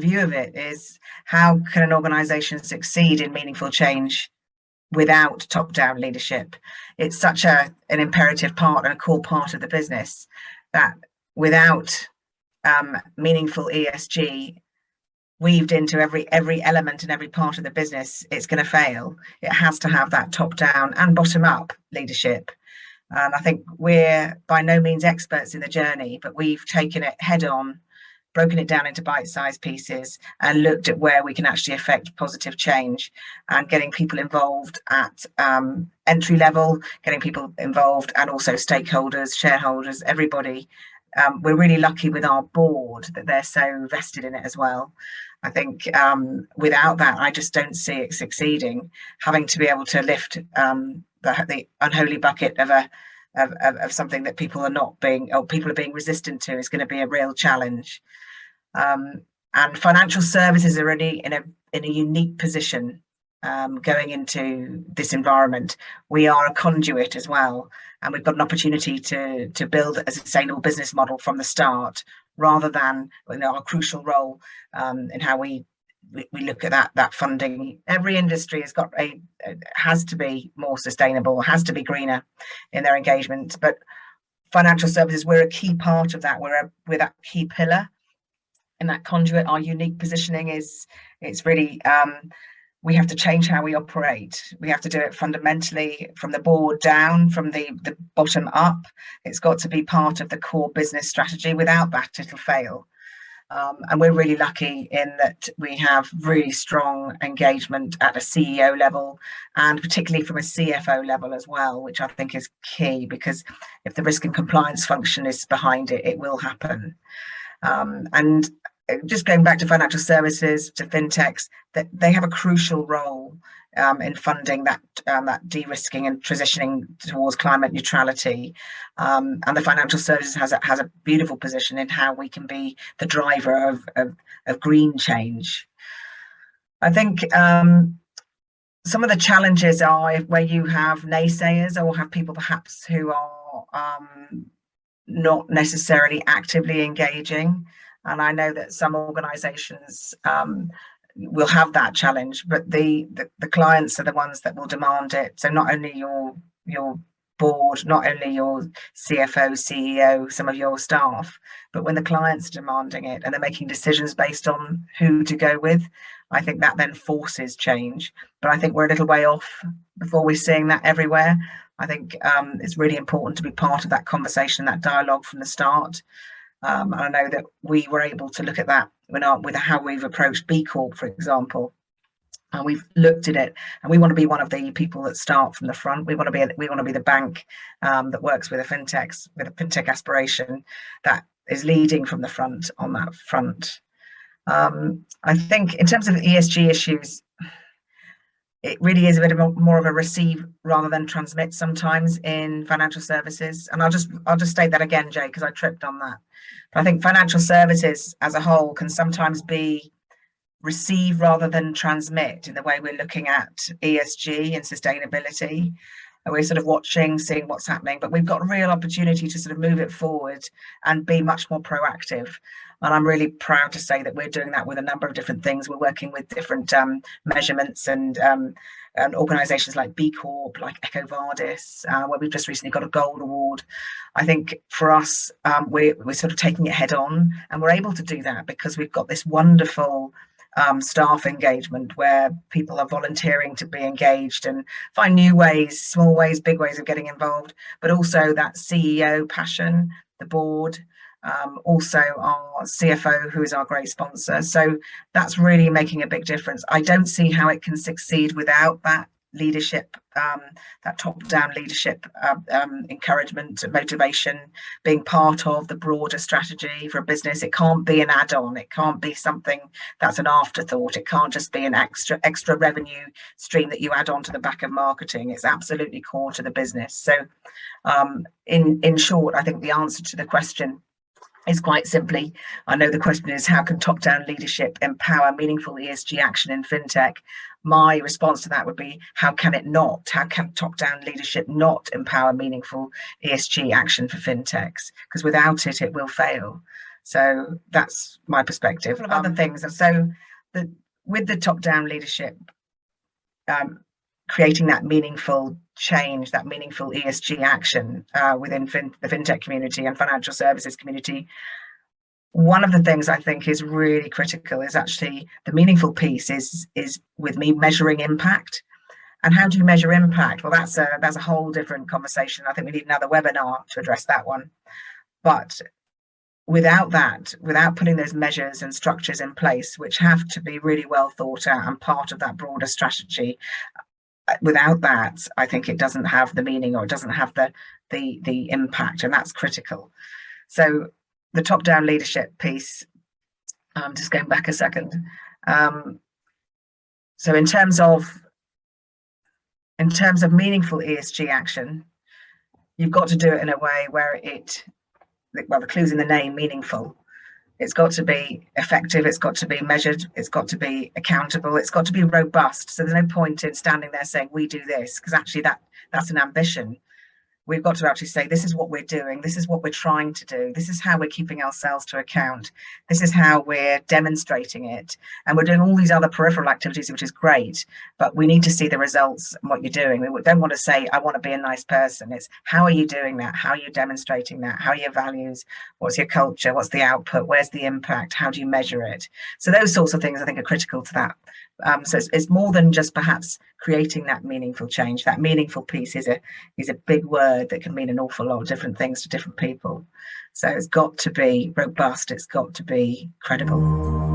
view of it is, how can an organization succeed in meaningful change without top-down leadership? It's such an imperative part and a core part of the business that without meaningful ESG weaved into every element and every part of the business, it's going to fail. It has to have that top-down and bottom-up leadership. And I think we're by no means experts in the journey, but we've taken it head on, broken it down into bite-sized pieces, and looked at where we can actually affect positive change, and getting people involved at entry level, getting people involved, and also stakeholders, shareholders, everybody. We're really lucky with our board that they're so vested in it as well. I think without that, I just don't see it succeeding. Having to be able to lift the unholy bucket of something that people are being resistant to is going to be a real challenge. And financial services are really in a unique position going into this environment. We are a conduit as well, and we've got an opportunity to build a sustainable business model from the start, rather than our crucial role in how we look at that funding. Every industry has to be more sustainable, has to be greener in their engagement, but financial services, we're a key part of that. We're that key pillar in that conduit. Our unique positioning it's really we have to change how we operate. We have to do it fundamentally from the board down, from the bottom up. It's got to be part of the core business strategy. Without that, it'll fail. And we're really lucky in that we have really strong engagement at a CEO level, and particularly from a CFO level as well, which I think is key, because if the risk and compliance function is behind it, it will happen. And just going back to financial services, to fintechs, that they have a crucial role in funding that de-risking and transitioning towards climate neutrality. And the financial services has a beautiful position in how we can be the driver of green change. I think some of the challenges are where you have naysayers, or have people perhaps who are not necessarily actively engaging. And I know that some organisations will have that challenge, but the clients are the ones that will demand it. So not only your board, not only your CFO, CEO, some of your staff, but when the clients are demanding it and they're making decisions based on who to go with, I think that then forces change. But I think we're a little way off before we're seeing that everywhere. I think it's really important to be part of that conversation, that dialogue from the start. And I know that we were able to look at that with how we've approached B Corp, for example. And we've looked at it, and we want to be one of the people that start from the front. We want to be the bank that works with the fintechs, with a fintech aspiration that is leading from the front on that front. I think in terms of ESG issues, it really is a bit more of a receive rather than transmit sometimes in financial services. And I'll just state that again, Jay, because I tripped on that. But I think financial services as a whole can sometimes be receive rather than transmit in the way we're looking at ESG and sustainability. And we're sort of watching, seeing what's happening, but we've got a real opportunity to sort of move it forward and be much more proactive. And I'm really proud to say that we're doing that with a number of different things. We're working with different measurements and organisations like B Corp, like EcoVadis, where we've just recently got a gold award. I think for us, we're sort of taking it head on, and we're able to do that because we've got this wonderful staff engagement where people are volunteering to be engaged and find new ways, small ways, big ways of getting involved, but also that CEO passion, the board, also our CFO, who is our great sponsor. So that's really making a big difference. I don't see how it can succeed without that leadership, that top-down leadership, encouragement, motivation, being part of the broader strategy for a business. It can't be an add-on. It can't be something that's an afterthought. It can't just be an extra revenue stream that you add on to the back of marketing. It's absolutely core to the business. So in short, I think the answer to the question is quite simply, I know the question is, how can top-down leadership empower meaningful ESG action in fintech? My response to that would be, how can top-down leadership not empower meaningful ESG action for fintechs? Because without it, it will fail. So that's my perspective. Other things, and so with the top-down leadership, creating that meaningful change, that meaningful ESG action within the fintech community and financial services community. One of the things I think is really critical is actually the meaningful piece is with me measuring impact. And how do you measure impact? Well, that's a whole different conversation. I think we need another webinar to address that one. But without that, without putting those measures and structures in place, which have to be really well thought out and part of that broader strategy, without that, I think it doesn't have the meaning, or it doesn't have the impact, and that's critical. So the top-down leadership piece, just going back a second. So in terms of meaningful ESG action, you've got to do it in a way where the clue's in the name, meaningful. It's got to be effective, it's got to be measured, it's got to be accountable, it's got to be robust. So there's no point in standing there saying we do this, because actually that's an ambition. We've got to actually say, this is what we're doing, this is what we're trying to do, this is how we're keeping ourselves to account, this is how we're demonstrating it. And we're doing all these other peripheral activities, which is great, but we need to see the results and what you're doing. We don't want to say, I want to be a nice person. It's how are you doing that? How are you demonstrating that? How are your values? What's your culture? What's the output? Where's the impact? How do you measure it? So those sorts of things I think are critical to that. So it's more than just perhaps creating that meaningful change. That meaningful piece is a big word that can mean an awful lot of different things to different people. So it's got to be robust, it's got to be credible.